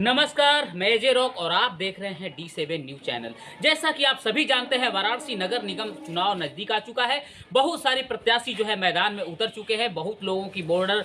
नमस्कार, मैं अजय रॉक और आप देख रहे हैं D7 न्यूज चैनल। जैसा कि आप सभी जानते हैं, वाराणसी नगर निगम चुनाव नजदीक आ चुका है। बहुत सारे प्रत्याशी जो है मैदान में उतर चुके हैं। बहुत लोगों की बॉर्डर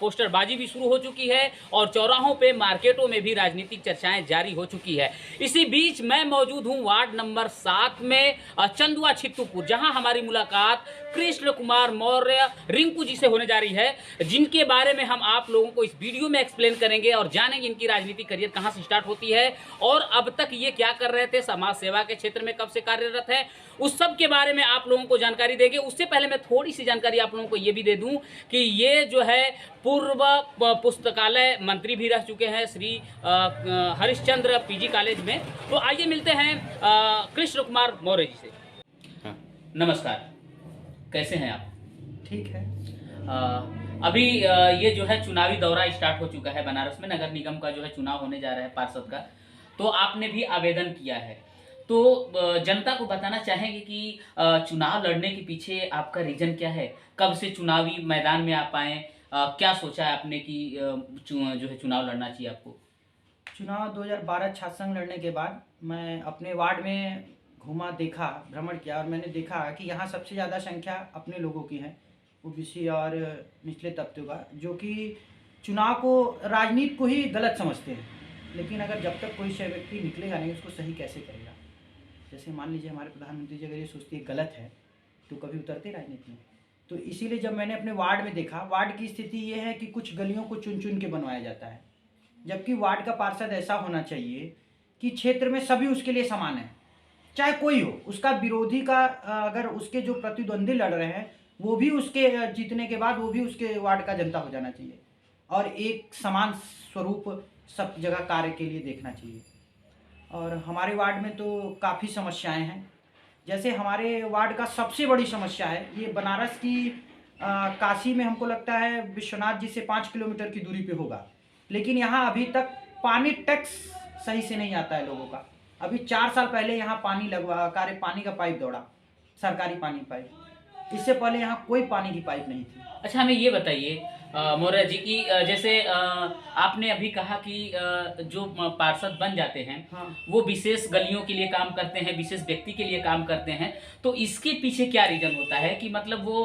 पोस्टरबाजी भी शुरू हो चुकी है और चौराहों पे, मार्केटों में भी राजनीतिक चर्चाएं जारी हो चुकी है। इसी बीच मैं मौजूद हूँ वार्ड नंबर 7 में, चंदुआ छित्तुपुर, जहाँ हमारी मुलाकात कृष्ण कुमार मौर्य रिंकू जी से होने जा रही है, जिनके बारे में हम आप लोगों को इस वीडियो में एक्सप्लेन करेंगे और जानेंगे इनकी राजनीतिक करियर कहां से स्टार्ट होती है और अब तक ये क्या कर रहे थे, समाज सेवा के क्षेत्र में कब से कार्यरत है, उस सब के बारे में आप लोगों को जानकारी देंगे। उससे पहले मैं थोड़ी सी जानकारी आप लोगों को ये भी दे दूं कि ये जो है पूर्व पुस्तकालय मंत्री भी रह चुके हैं श्री हरिश्चंद्र पीजी कॉलेज में। तो आइए मिलते हैं कृष्ण कुमार मौर्य जी से। हाँ, नमस्कार, कैसे हैं आप? ठीक है। अभी ये जो है चुनावी दौरा स्टार्ट हो चुका है बनारस में। नगर निगम का जो है चुनाव होने जा रहा है पार्षद का, तो आपने भी आवेदन किया है। तो जनता को बताना चाहेंगे कि चुनाव लड़ने के पीछे आपका रीजन क्या है? कब से चुनावी मैदान में आप आए? क्या सोचा है आपने कि जो है चुनाव लड़ना चाहिए आपको? चुनाव 2012 छात्र संघ लड़ने के बाद मैं अपने वार्ड में घूमा, देखा, भ्रमण किया और मैंने देखा कि यहाँ सबसे ज़्यादा संख्या अपने लोगों की है, ओबीसी और निचले तबके का, जो कि चुनाव को, राजनीति को ही गलत समझते हैं। लेकिन अगर जब तक कोई व्यक्ति निकलेगा नहीं, उसको सही कैसे करेगा? जैसे मान लीजिए हमारे प्रधानमंत्री जी अगर ये सोचती है गलत है, तो कभी उतरते राजनीति में। तो इसीलिए जब मैंने अपने वार्ड में देखा, वार्ड की स्थिति ये है कि कुछ गलियों को चुन चुन के बनवाया जाता है, जबकि वार्ड का पार्षद ऐसा होना चाहिए कि क्षेत्र में सभी उसके लिए समान है, चाहे कोई हो। उसका विरोधी का अगर उसके जो प्रतिद्वंदी लड़ रहे हैं वो भी उसके जीतने के बाद वो भी उसके वार्ड का जनता हो जाना चाहिए और एक समान स्वरूप सब जगह कार्य के लिए देखना चाहिए। और हमारे वार्ड में तो काफ़ी समस्याएं हैं। जैसे हमारे वार्ड का सबसे बड़ी समस्या है ये बनारस की, काशी में हमको लगता है विश्वनाथ जी से 5 किलोमीटर की दूरी पे होगा, लेकिन यहाँ अभी तक पानी टैक्स सही से नहीं आता है लोगों का। अभी 4 साल पहले यहाँ पानी लगवा कार्य, पानी का पाइप दौड़ा, सरकारी पानी पाइप। इससे पहले यहाँ कोई पानी की पाइप नहीं थी। अच्छा, हमें ये बताइए मौर्य जी की, जैसे आपने अभी कहा कि जो पार्षद बन जाते हैं, हाँ। वो विशेष गलियों के लिए काम करते हैं, विशेष व्यक्ति के लिए काम करते हैं। तो इसके पीछे क्या रीजन होता है कि मतलब वो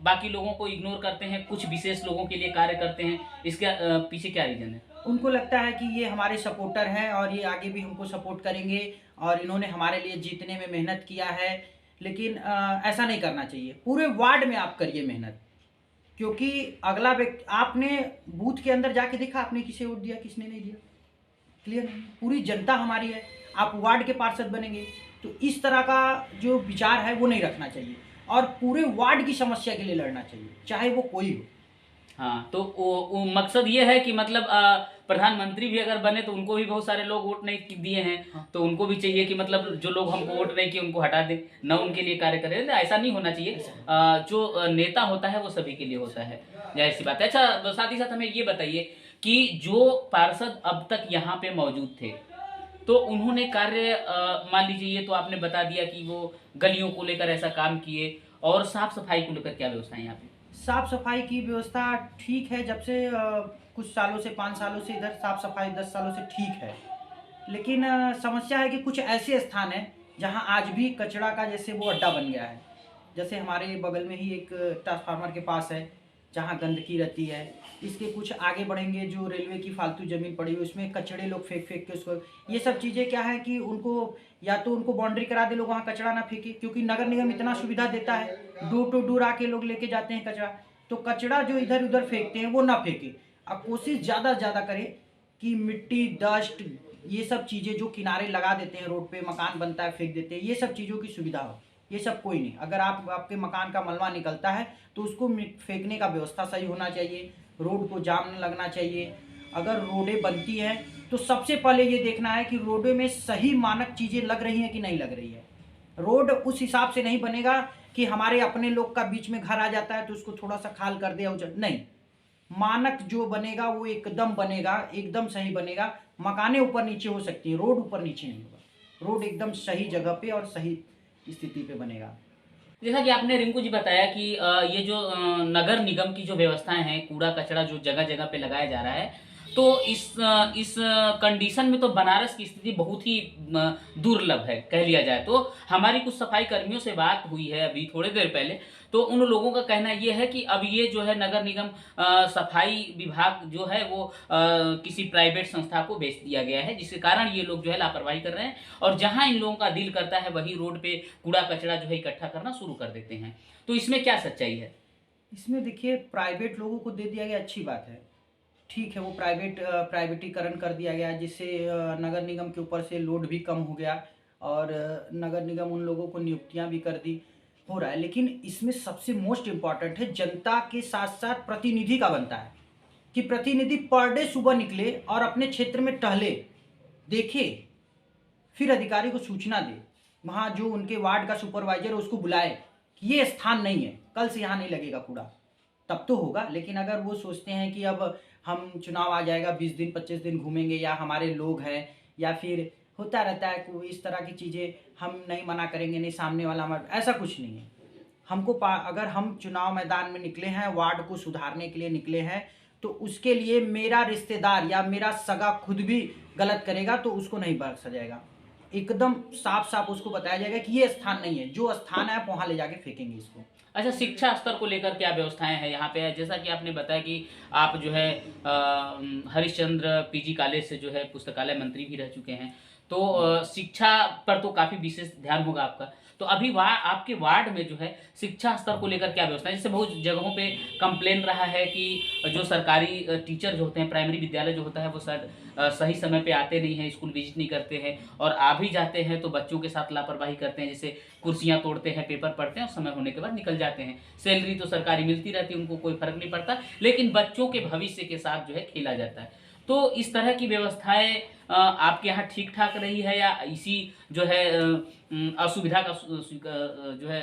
बाकी लोगों को इग्नोर करते हैं, कुछ विशेष लोगों के लिए कार्य करते हैं? इसके पीछे क्या रीजन है? उनको लगता है कि ये हमारे सपोर्टर हैं और ये आगे भी हमको सपोर्ट करेंगे और इन्होंने हमारे लिए जीतने में मेहनत किया है। लेकिन ऐसा नहीं करना चाहिए। पूरे वार्ड में आप करिए मेहनत, क्योंकि अगला व्यक्ति, आपने बूथ के अंदर जाके देखा आपने किसे वोट दिया, किसने नहीं दिया? क्लियर नहीं। पूरी जनता हमारी है, आप वार्ड के पार्षद बनेंगे तो इस तरह का जो विचार है वो नहीं रखना चाहिए और पूरे वार्ड की समस्या के लिए लड़ना चाहिए, चाहे वो कोई हो। हाँ, तो वो मकसद ये है कि मतलब प्रधानमंत्री भी अगर बने तो उनको भी बहुत सारे लोग वोट नहीं दिए हैं। हाँ। तो उनको भी चाहिए कि मतलब जो लोग हमको वोट नहीं किए उनको हटा दे, न उनके लिए कार्य करें। तो ऐसा नहीं होना चाहिए। जो नेता होता है वो सभी के लिए होता है, जाहिर सी बात है। अच्छा, साथ ही साथ हमें ये बताइए कि जो पार्षद अब तक यहाँ पे मौजूद थे, तो उन्होंने कार्य, मान लीजिए ये तो आपने बता दिया कि वो गलियों को लेकर ऐसा काम किए, और साफ सफाई को लेकर क्या व्यवस्था है यहाँ पे? साफ सफाई की व्यवस्था ठीक है, जब से कुछ सालों से, 5 सालों से इधर साफ सफाई, 10 सालों से ठीक है। लेकिन समस्या है कि कुछ ऐसे स्थान हैं जहां आज भी कचरा का जैसे वो अड्डा बन गया है। जैसे हमारे बगल में ही एक ट्रांसफार्मर के पास है जहां गंदगी रहती है। इसके कुछ आगे बढ़ेंगे, जो रेलवे की फालतू ज़मीन पड़ी हुई उसमें कचड़े लोग फेंक फेंक के उसको, ये सब चीज़ें क्या है कि उनको, या तो उनको बाउंड्री करा दे, लोग वहाँ कचरा ना फेंके, क्योंकि नगर निगम इतना सुविधा देता है, डोर टू डोर आके लोग लेके जाते हैं कचरा। तो कचरा जो इधर उधर फेंकते हैं वो ना फेंके। अब कोशिश ज़्यादा से ज़्यादा करें कि मिट्टी, डस्ट, ये सब चीज़ें जो किनारे लगा देते हैं, रोड पे मकान बनता है फेंक देते हैं, ये सब चीज़ों की सुविधा हो। ये सब कोई नहीं। अगर आपके मकान का मलबा निकलता है तो उसको फेंकने का व्यवस्था सही होना चाहिए, रोड को जाम न लगना चाहिए। अगर रोडें बनती हैं तो सबसे पहले ये देखना है कि रोडों में सही मानक चीज़ें लग रही हैं कि नहीं लग रही है। रोड उस हिसाब से नहीं बनेगा कि हमारे अपने लोग का बीच में घर आ जाता है तो उसको थोड़ा सा खाल कर दिया, नहीं। मानक जो बनेगा वो एकदम बनेगा, एकदम सही बनेगा। मकानें ऊपर नीचे हो सकती हैं, रोड ऊपर नीचे नहीं होगा। रोड एकदम सही जगह पे और सही स्थिति पे बनेगा। जैसा कि आपने रिंकू जी बताया कि ये जो नगर निगम की जो व्यवस्थाएं हैं, कूड़ा कचरा जो जगह जगह पे लगाया जा रहा है, तो इस कंडीशन में तो बनारस की स्थिति बहुत ही दुर्लभ है कह लिया जाए तो। हमारी कुछ सफाई कर्मियों से बात हुई है अभी थोड़ी देर पहले, तो उन लोगों का कहना ये है कि अब ये जो है नगर निगम सफाई विभाग जो है वो किसी प्राइवेट संस्था को बेच दिया गया है, जिसके कारण ये लोग जो है लापरवाही कर रहे हैं और जहां इन लोगों का दिल करता है वही रोड पे कूड़ा कचरा जो है इकट्ठा करना शुरू कर देते हैं। तो इसमें क्या सच्चाई है? इसमें देखिए, प्राइवेट लोगों को दे दिया गया, अच्छी बात है, ठीक है, वो प्राइवेटीकरण कर दिया गया, जिससे नगर निगम के ऊपर से लोड भी कम हो गया और नगर निगम उन लोगों को नियुक्तियां भी कर दी, हो रहा है। लेकिन इसमें सबसे मोस्ट इम्पॉर्टेंट है, जनता के साथ साथ प्रतिनिधि का बनता है कि प्रतिनिधि पर डे सुबह निकले और अपने क्षेत्र में टहले, देखे, फिर अधिकारी को सूचना दे, वहाँ जो उनके वार्ड का सुपरवाइजर है उसको बुलाए कि ये स्थान नहीं है, कल से यहाँ नहीं लगेगा कूड़ा, तब तो होगा। लेकिन अगर वो सोचते हैं कि अब हम चुनाव आ जाएगा 20 दिन 25 दिन घूमेंगे, या हमारे लोग हैं, या फिर होता रहता है कोई इस तरह की चीज़ें, हम नहीं मना करेंगे, नहीं सामने वाला हमारा, ऐसा कुछ नहीं है। हमको अगर हम चुनाव मैदान में निकले हैं, वार्ड को सुधारने के लिए निकले हैं, तो उसके लिए मेरा रिश्तेदार या मेरा सगा खुद भी गलत करेगा तो उसको नहीं बख्शा जाएगा। एकदम साफ साफ उसको बताया जाएगा कि ये स्थान नहीं है, जो स्थान है आप वहाँ ले जाके फेंकेंगे इसको। अच्छा, शिक्षा स्तर को लेकर क्या व्यवस्थाएं हैं यहाँ पे? जैसा कि आपने बताया कि आप जो है हरिश्चंद्र पीजी कॉलेज से जो है पुस्तकालय मंत्री भी रह चुके हैं, तो शिक्षा पर तो काफ़ी विशेष ध्यान होगा आपका। तो अभी आपके वार्ड में जो है शिक्षा स्तर को लेकर क्या व्यवस्था है? जैसे बहुत जगहों पे कंप्लेन रहा है कि जो सरकारी टीचर जो होते हैं, प्राइमरी विद्यालय जो होता है वो सही समय पे आते नहीं हैं, स्कूल विजिट नहीं करते हैं, और आ भी जाते हैं तो बच्चों के साथ लापरवाही करते हैं, जैसे कुर्सियां तोड़ते हैं, पेपर पढ़ते हैं और समय होने के बाद निकल जाते हैं। सैलरी तो सरकारी मिलती रहती है, उनको कोई फर्क नहीं पड़ता, लेकिन बच्चों के भविष्य के साथ जो है खेला जाता है। तो इस तरह की व्यवस्थाएं आपके यहाँ ठीक ठाक रही है, या इसी जो है असुविधा का जो है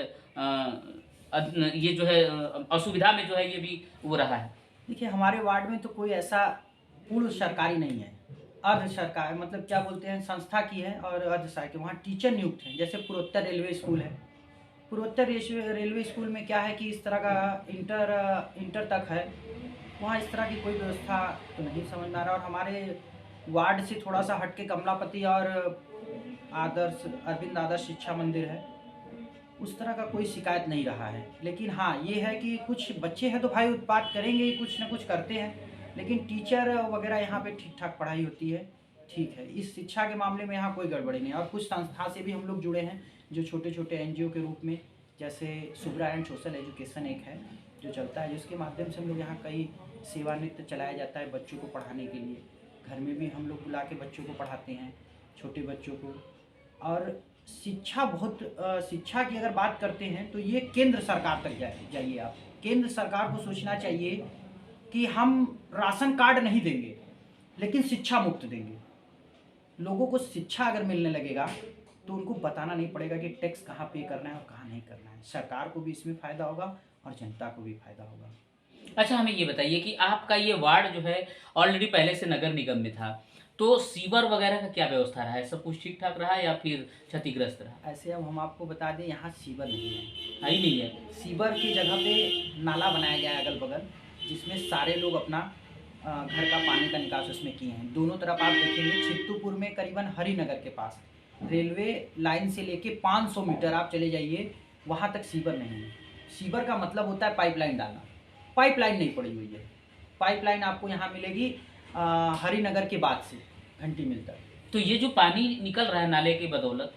ये जो है असुविधा में जो है ये भी वो रहा है? देखिए, हमारे वार्ड में तो कोई ऐसा पूर्ण सरकारी नहीं है, अर्ध सरकार, मतलब क्या बोलते हैं, संस्था की है और अर्ध सरकारी। वहाँ टीचर नियुक्त हैं, जैसे पूर्वोत्तर रेलवे स्कूल है। पूर्वोत्तर रेलवे स्कूल में क्या है कि इस तरह का इंटर तक है, वहाँ इस तरह की कोई व्यवस्था तो नहीं समझ में आ रहा। और हमारे वार्ड से थोड़ा सा हट के कमलापति और अरविंद आदर्श शिक्षा मंदिर है, उस तरह का कोई शिकायत नहीं रहा है। लेकिन हाँ, ये है कि कुछ बच्चे हैं तो भाई उत्पात करेंगे ही, कुछ ना कुछ करते हैं, लेकिन टीचर वगैरह यहाँ पे ठीक ठाक पढ़ाई होती है, ठीक है। इस शिक्षा के मामले में यहाँ कोई गड़बड़ी नहीं है। और कुछ संस्था से भी हम लोग जुड़े हैं, जो छोटे छोटे एनजीओ के रूप में, जैसे शुभ्रा एंड सोशल एजुकेशन एक है जो चलता है, जिसके माध्यम से हम लोग यहाँ कई सेवा नृत्य चलाया जाता है बच्चों को पढ़ाने के लिए। घर में भी हम लोग बुला के बच्चों को पढ़ाते हैं, छोटे बच्चों को। और शिक्षा की अगर बात करते हैं तो ये केंद्र सरकार तक जाइए आप। केंद्र सरकार को सोचना चाहिए कि हम राशन कार्ड नहीं देंगे, लेकिन शिक्षा मुफ्त देंगे। लोगों को शिक्षा अगर मिलने लगेगा तो उनको बताना नहीं पड़ेगा कि टैक्स कहाँ पे करना है और कहाँ नहीं करना है। सरकार को भी इसमें फ़ायदा होगा और जनता को भी फ़ायदा होगा। अच्छा, हमें ये बताइए कि आपका ये वार्ड जो है ऑलरेडी पहले से नगर निगम में था, तो सीवर वगैरह का क्या व्यवस्था रहा है? सब कुछ ठीक ठाक रहा या फिर क्षतिग्रस्त रहा? ऐसे अब हम आपको बता दें, यहाँ सीवर नहीं है, ही नहीं है। सीवर की जगह पे नाला बनाया गया है अगल बगल, जिसमें सारे लोग अपना घर का पानी का निकास उसमें किए हैं। दोनों तरफ आप देखेंगे, छित्तूपुर में करीबन हरिनगर के पास रेलवे लाइन से लेके 500 मीटर आप चले जाइए, वहाँ तक सीवर नहीं है। सीवर का मतलब होता है पाइपलाइन डालना, पाइपलाइन नहीं पड़ी हुई है। पाइपलाइन आपको यहाँ मिलेगी हरिनगर के बाद से घंटी मिलता है। तो ये जो पानी निकल रहा है नाले की बदौलत,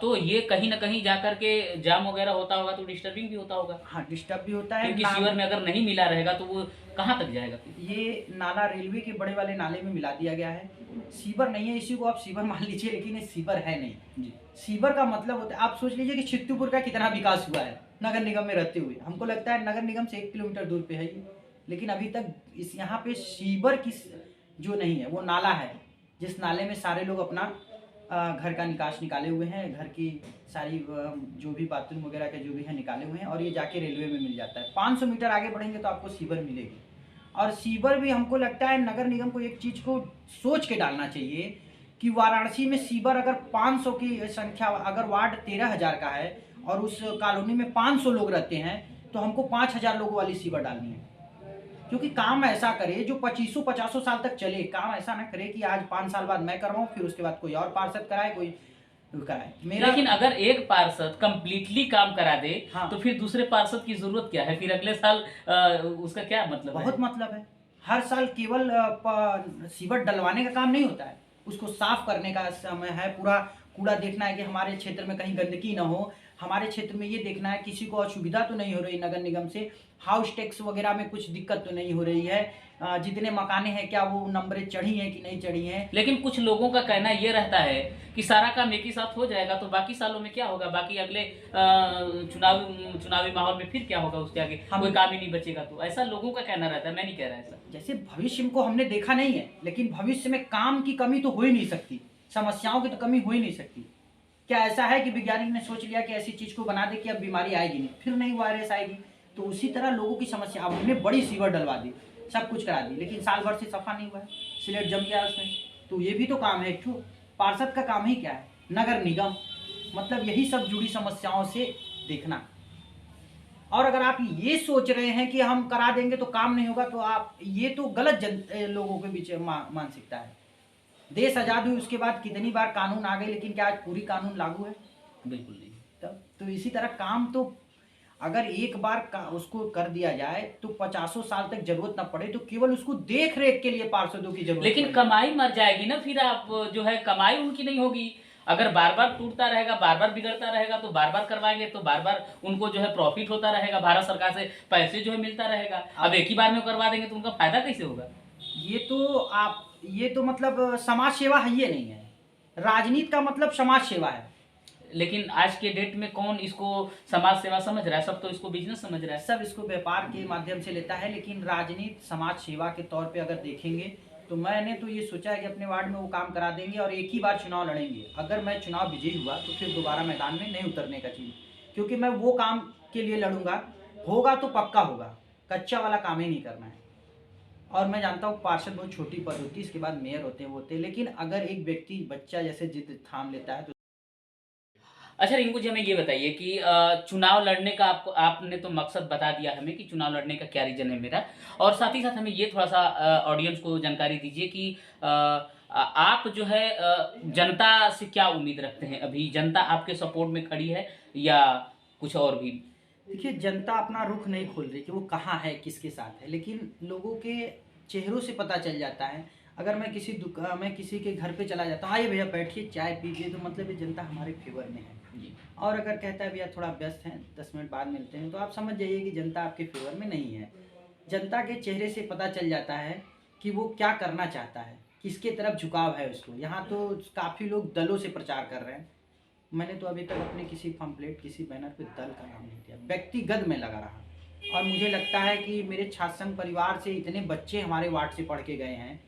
तो ये कहीं ना कहीं जाकर के जाम वगैरह होता होगा, तो डिस्टर्बिंग भी होता होगा। हाँ, डिस्टर्ब भी होता है, क्योंकि सीवर में अगर नहीं मिला रहेगा तो वो कहाँ तक जाएगा? ये नाला रेलवे के बड़े वाले नाले में मिला दिया गया है। सीवर नहीं है, इसी को आप सीवर मान लीजिए, लेकिन ये सीवर है नहीं जी। सीवर का मतलब होता है, आप सोच लीजिए कि छित्तूपुर का कितना विकास हुआ है नगर निगम में रहते हुए। हमको लगता है नगर निगम से 1 किलोमीटर दूर पे है ये, लेकिन अभी तक इस यहाँ पे सीवर की जो नहीं है, वो नाला है, जिस नाले में सारे लोग अपना घर का निकास निकाले हुए हैं, घर की सारी जो भी बाथरूम वगैरह के जो भी है निकाले हुए हैं, और ये जाके रेलवे में मिल जाता है। 500 मीटर आगे बढ़ेंगे तो आपको सीवर मिलेगी। और सीवर भी हमको लगता है नगर निगम को एक चीज़ को सोच के डालना चाहिए कि वाराणसी में सीवर अगर 500 की संख्या, अगर वार्ड 13,000 का है और उस कॉलोनी में 500 लोग रहते हैं, तो हमको 5,000 लोगों वाली सीवर डालनी है। क्योंकि काम ऐसा करे जो 2500-50 साल तक चले। काम ऐसा ना करे कि आज 5 साल बाद मैं कर रहा हूँ, फिर उसके बाद कोई और पार्षद कराए, कोई कराए। मेरा लेकिन अगर एक पार्षद कंप्लीटली काम करा दे हाँ। तो फिर दूसरे पार्षद की जरूरत क्या है? फिर अगले साल उसका क्या मतलब है? बहुत मतलब है। हर साल केवल सीवर डलवाने का काम नहीं होता है, उसको साफ करने का समय है, पूरा कूड़ा देखना है कि हमारे क्षेत्र में कहीं गंदगी ना हो, हमारे क्षेत्र में ये देखना है किसी को असुविधा तो नहीं हो रही नगर निगम से, हाउस टैक्स वगैरह में कुछ दिक्कत तो नहीं हो रही है, जितने मकाने हैं क्या वो नंबरें चढ़ी हैं कि नहीं चढ़ी हैं। लेकिन कुछ लोगों का कहना ये रहता है कि सारा काम एक ही साथ हो जाएगा तो बाकी सालों में क्या होगा, बाकी अगले चुनावी माहौल में फिर क्या होगा, उसके आगे कोई काम ही नहीं बचेगा। तो ऐसा लोगों का कहना रहता है, मैं नहीं कह रहा ऐसा। जैसे भविष्य को हमने देखा नहीं है, लेकिन भविष्य में काम की कमी तो हो ही नहीं सकती, समस्याओं की तो कमी हो ही नहीं सकती। क्या ऐसा है कि वैज्ञानिक ने सोच लिया कि ऐसी चीज को बना दे कि अब बीमारी आएगी नहीं, फिर नहीं वायरस आएगी? तो उसी तरह लोगों की समस्या, अब हमने बड़ी सीवर डलवा दी, सब कुछ करा दी, लेकिन साल भर से सफा नहीं हुआ है, सिलेट जम गया उसमें। तो ये भी तो काम है, क्यों? पार्षद का काम ही क्या है? नगर निगम, मतलब यही सब जुड़ी समस्याओं से देखना। और अगर आप ये सोच रहे हैं कि हम करा देंगे तो काम नहीं होगा, तो आप ये तो गलत लोगों के बीच मानसिकता है। देश आज़ाद हुई उसके बाद कितनी बार कानून आ गए, लेकिन क्या आज पूरी कानून लागू है? बिल्कुल नहीं। तब तो इसी तरह काम तो अगर एक बार उसको कर दिया जाए तो 50 साल तक जरूरत ना पड़े, तो केवल उसको देख रेख के लिए पार्षदों की जरूरत लेकिन पड़ेगी। कमाई मर जाएगी ना, फिर आप जो है कमाई उनकी नहीं होगी। अगर बार बार टूटता रहेगा, बार बार बिगड़ता रहेगा, तो बार बार करवाएंगे तो बार बार उनको जो है प्रॉफिट होता रहेगा, भारत सरकार से पैसे जो है मिलता रहेगा। अब एक ही बार में करवा देंगे तो उनका फायदा कैसे होगा? ये तो मतलब समाज सेवा है, ये नहीं है। राजनीति का मतलब समाज सेवा है। लेकिन आज के डेट में कौन इसको समाज सेवा समझ रहा है? सब तो इसको बिजनेस समझ रहा है। सब इसको व्यापार के माध्यम से लेता है, लेकिन राजनीति समाज सेवा के तौर पे अगर देखेंगे तो मैंने तो ये सोचा है कि अपने वार्ड में वो काम करा देंगे और एक ही बार चुनाव लड़ेंगे। अगर मैं चुनाव विजयी हुआ तो फिर दोबारा मैदान में नहीं उतरने का चीज, क्योंकि मैं वो काम के लिए लड़ूंगा, होगा तो पक्का होगा, कच्चा वाला काम ही नहीं करना है। और मैं जानता हूँ पार्षद बहुत छोटी पद होती है, इसके बाद मेयर होते हैं, वो होते हैं, लेकिन अगर एक व्यक्ति बच्चा जैसे जिद थाम लेता है तो अच्छा रिंकू जी, हमें ये बताइए कि चुनाव लड़ने का आपने तो मकसद बता दिया हमें कि चुनाव लड़ने का क्या रीजन है मेरा, और साथ ही साथ हमें ये थोड़ा सा ऑडियंस को जानकारी दीजिए कि आप जो है जनता से क्या उम्मीद रखते हैं? अभी जनता आपके सपोर्ट में खड़ी है या कुछ और भी? देखिए, जनता अपना रुख नहीं खोल रही कि वो कहाँ है, किसके साथ है, लेकिन लोगों के चेहरों से पता चल जाता है। अगर मैं किसी के घर पे चला जाता हूँ, आइए भैया बैठिए चाय पीजिए, तो मतलब ये जनता हमारे फेवर में है। जी। और अगर कहता है भैया थोड़ा व्यस्त हैं, 10 मिनट बाद मिलते हैं, तो आप समझ जाइए कि जनता आपके फेवर में नहीं है। जनता के चेहरे से पता चल जाता है कि वो क्या करना चाहता है, किसके तरफ झुकाव है उसको। यहाँ तो काफ़ी लोग दलों से प्रचार कर रहे हैं, मैंने तो अभी तक अपने किसी पम्पलेट, किसी बैनर पे दल का नाम नहीं दिया, व्यक्तिगत में लगा रहा। और मुझे लगता है कि मेरे छात्र संघ परिवार से इतने बच्चे हमारे वार्ड से पढ़ के गए हैं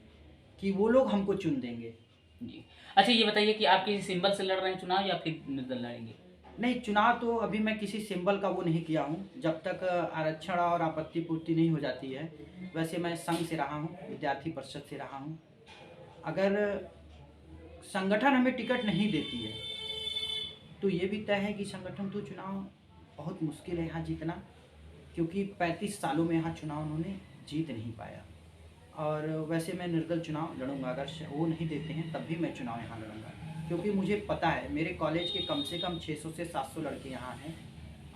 कि वो लोग हमको चुन देंगे। जी। अच्छा ये बताइए कि आप किसी सिंबल से लड़ रहे हैं चुनाव या फिर निर्दल लड़ेंगे? नहीं, चुनाव तो अभी मैं किसी सिंबल का वो नहीं किया हूँ, जब तक आरक्षण और आपत्ति पूर्ति नहीं हो जाती है। वैसे मैं संघ से रहा हूँ, विद्यार्थी परिषद से रहा हूँ। अगर संगठन हमें टिकट नहीं देती है तो ये भी तय है कि संगठन तो चुनाव बहुत मुश्किल है यहाँ जीतना, क्योंकि 35 सालों में यहाँ चुनाव उन्होंने जीत नहीं पाया। और वैसे मैं निर्दल चुनाव लड़ूंगा, अगर वो नहीं देते हैं तब भी मैं चुनाव यहाँ लड़ूंगा, क्योंकि मुझे पता है मेरे कॉलेज के कम से कम 600 से 700 लड़के यहाँ हैं,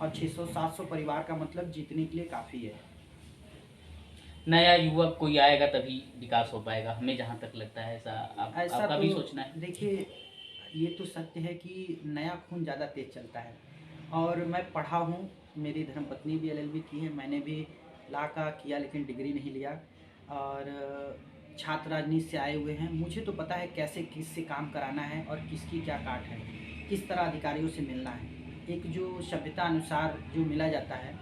और 600-700 परिवार का मतलब जीतने के लिए काफ़ी है। नया युवक कोई आएगा तभी विकास हो पाएगा, हमें जहाँ तक लगता है ऐसा। ऐसा आपका तो भी सोचना है? देखिए, ये तो सत्य है कि नया खून ज़्यादा तेज चलता है। और मैं पढ़ा हूँ, मेरी धर्मपत्नी भी एलएलबी की है, मैंने भी ला का किया लेकिन डिग्री नहीं लिया। और छात्र राजनीति से आए हुए हैं, मुझे तो पता है कैसे किससे काम कराना है और किसकी क्या काट है, किस तरह अधिकारियों से मिलना है। एक जो सभ्यता अनुसार जो मिला जाता है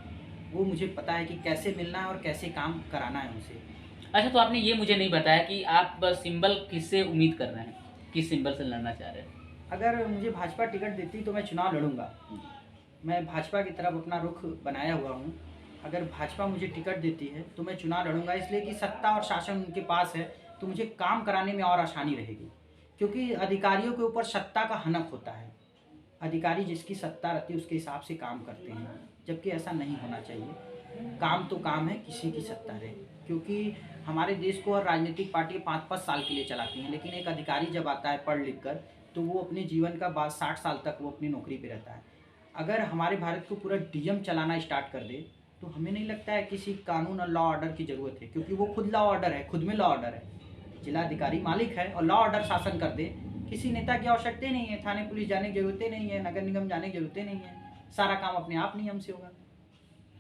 वो मुझे पता है कि कैसे मिलना है और कैसे काम कराना है उनसे। अच्छा तो आपने ये मुझे नहीं बताया कि आप सिंबल किससे उम्मीद कर रहे हैं, किस सिंबल से लड़ना चाह रहे हैं? अगर मुझे भाजपा टिकट देती तो मैं चुनाव लड़ूंगा। मैं भाजपा की तरफ अपना रुख बनाया हुआ हूँ। अगर भाजपा मुझे टिकट देती है तो मैं चुनाव लड़ूंगा, इसलिए कि सत्ता और शासन उनके पास है, तो मुझे काम कराने में और आसानी रहेगी। क्योंकि अधिकारियों के ऊपर सत्ता का हनक होता है, अधिकारी जिसकी सत्ता रहती है उसके हिसाब से काम करते हैं, जबकि ऐसा नहीं होना चाहिए। काम तो काम है, किसी की सत्ता रहे, क्योंकि हमारे देश को हर राजनीतिक पार्टी 5-5 साल के लिए चलाती हैं, लेकिन एक अधिकारी जब आता है पढ़ लिख कर, तो वो अपने जीवन का बाद 60 साल तक वो अपनी नौकरी पे रहता है। अगर हमारे भारत को पूरा डीएम चलाना स्टार्ट कर दे, तो हमें नहीं लगता है किसी कानून और लॉ ऑर्डर की ज़रूरत है, क्योंकि वो खुद लॉ ऑर्डर है, खुद में लॉ ऑर्डर है। जिलाधिकारी मालिक है और लॉ ऑर्डर शासन कर दे, किसी नेता की आवश्यकता नहीं है, थाने पुलिस जाने की जरूरत नहीं है, नगर निगम जाने की जरूरत नहीं है, सारा काम अपने आप नियम से होगा।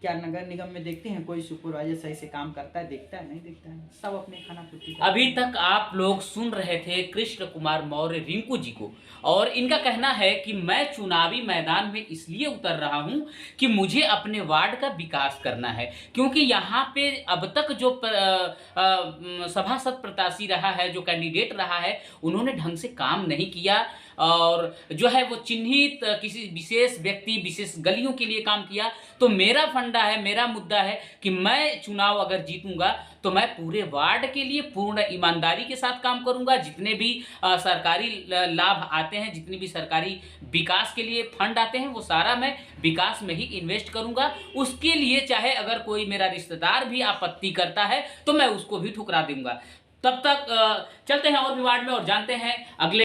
क्या नगर निगम में देखते हैं कोई सुपरवाइजर सही से काम करता है? देखता है? नहीं देखता है, सब अपने खाना पूर्ति करते अभी हैं। तक आप लोग सुन रहे थे कृष्ण कुमार मौर्य रिंकू जी को, और इनका कहना है कि मैं चुनावी मैदान में इसलिए उतर रहा हूं कि मुझे अपने वार्ड का विकास करना है, क्योंकि यहाँ पे अब तक जो सभासद प्रत्याशी रहा है, जो कैंडिडेट रहा है, उन्होंने ढंग से काम नहीं किया, और जो है वो चिन्हित किसी विशेष व्यक्ति, विशेष गलियों के लिए काम किया। तो मेरा फंडा है, मेरा मुद्दा है कि मैं चुनाव अगर जीतूंगा तो मैं पूरे वार्ड के लिए पूर्ण ईमानदारी के साथ काम करूंगा। जितने भी सरकारी लाभ आते हैं, जितनी भी सरकारी विकास के लिए फंड आते हैं, वो सारा मैं विकास में ही इन्वेस्ट करूंगा। उसके लिए चाहे अगर कोई मेरा रिश्तेदार भी आपत्ति करता है तो मैं उसको भी ठुकरा दूंगा। तब तक चलते हैं और भी वार्ड में और जानते हैं अगले